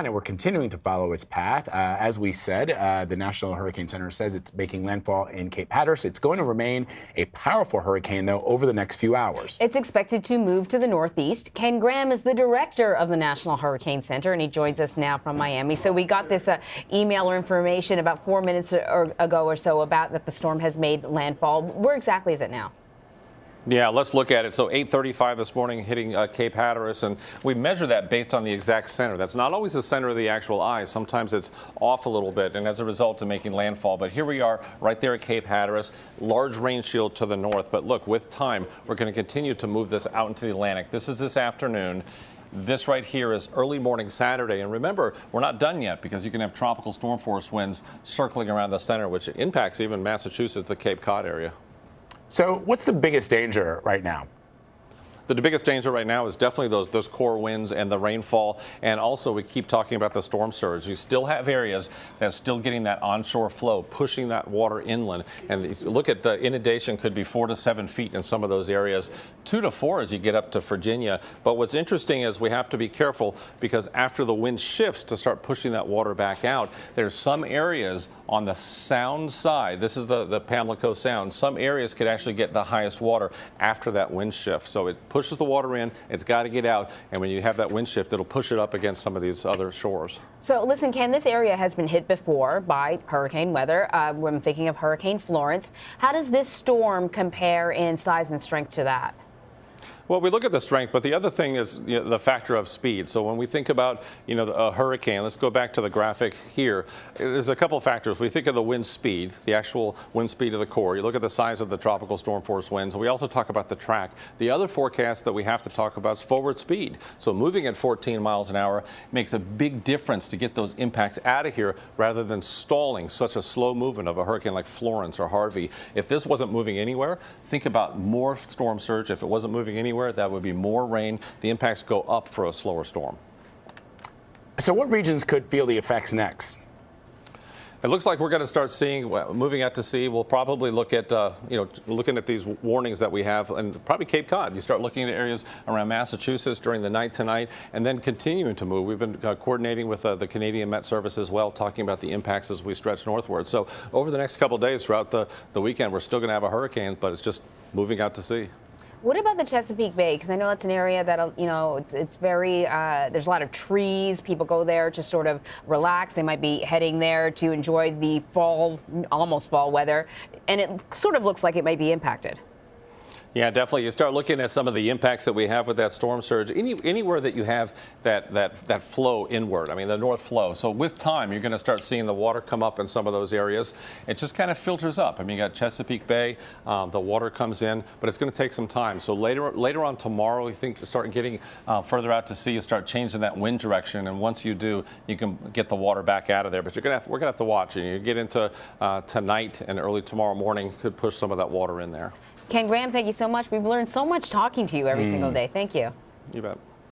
And we're continuing to follow its path. As we said, the National Hurricane Center says it's making landfall in Cape Hatteras. It's going to remain a powerful hurricane, though, over the next few hours. It's expected to move to the northeast. Ken Graham is the director of the National Hurricane Center, and he joins us now from Miami. So we got this email or information about 4 minutes ago or so about that the storm has made landfall. Where exactly is it now? Yeah, let's look at it. So 8:35 this morning hitting Cape Hatteras, and we measure that based on the exact center. That's not always the center of the actual eye. Sometimes it's off a little bit, and as a result of making landfall. But here we are right there at Cape Hatteras, large rain shield to the north. But look, with time, we're going to continue to move this out into the Atlantic. This is this afternoon. This right here is early morning Saturday. And remember, we're not done yet because you can have tropical storm force winds circling around the center, which impacts even Massachusetts, the Cape Cod area. So what's the biggest danger right now? The biggest danger right now is definitely those core winds and the rainfall. And also, we keep talking about the storm surge. You still have areas that are still getting that onshore flow, pushing that water inland. And look at the inundation could be 4 to 7 feet in some of those areas, 2 to 4 as you get up to Virginia. But what's interesting is we have to be careful because after the wind shifts to start pushing that water back out, there's some areas on the sound side. This is the Pamlico Sound. Some areas could actually get the highest water after that wind shift. So it pushes the water in, it's got to get out, and when you have that wind shift, it'll push it up against some of these other shores. So listen, Ken, this area has been hit before by hurricane weather. When I'm thinking of Hurricane Florence. How does this storm compare in size and strength to that? Well, we look at the strength, but the other thing is the factor of speed. So when we think about, a hurricane, let's go back to the graphic here. There's a couple of factors. We think of the wind speed, the actual wind speed of the core. You look at the size of the tropical storm force winds. We also talk about the track. The other forecast that we have to talk about is forward speed. So moving at 14 miles an hour makes a big difference to get those impacts out of here rather than stalling such a slow movement of a hurricane like Florence or Harvey. If this wasn't moving anywhere, think about more storm surge. If it wasn't moving anywhere, that would be more rain. The impacts go up for a slower storm. So what regions could feel the effects next? It looks like we're going to start seeing, moving out to sea. We'll probably look at, looking at these warnings that we have, and probably Cape Cod. You start looking at areas around Massachusetts during the night tonight, and then continuing to move. We've been coordinating with the Canadian Met Service as well, talking about the impacts as we stretch northward. So over the next couple of days throughout the weekend, we're still going to have a hurricane, but it's just moving out to sea. What about the Chesapeake Bay? Because I know it's an area that, it's very, there's a lot of trees. People go there to sort of relax. They might be heading there to enjoy the fall, almost fall weather. And it sort of looks like it might be impacted. Yeah, definitely. You start looking at some of the impacts that we have with that storm surge. Anywhere that you have that flow inward, I mean, the north flow. So with time, you're going to start seeing the water come up in some of those areas. It just kind of filters up. I mean, you got Chesapeake Bay, the water comes in, but it's going to take some time. So later on tomorrow, you think you start getting further out to sea, you start changing that wind direction, and once you do, you can get the water back out of there. But we're going to have to watch. And you get into tonight and early tomorrow morning, could push some of that water in there. Ken Graham, thank you so much. We've learned so much talking to you every single day. Thank you. You bet.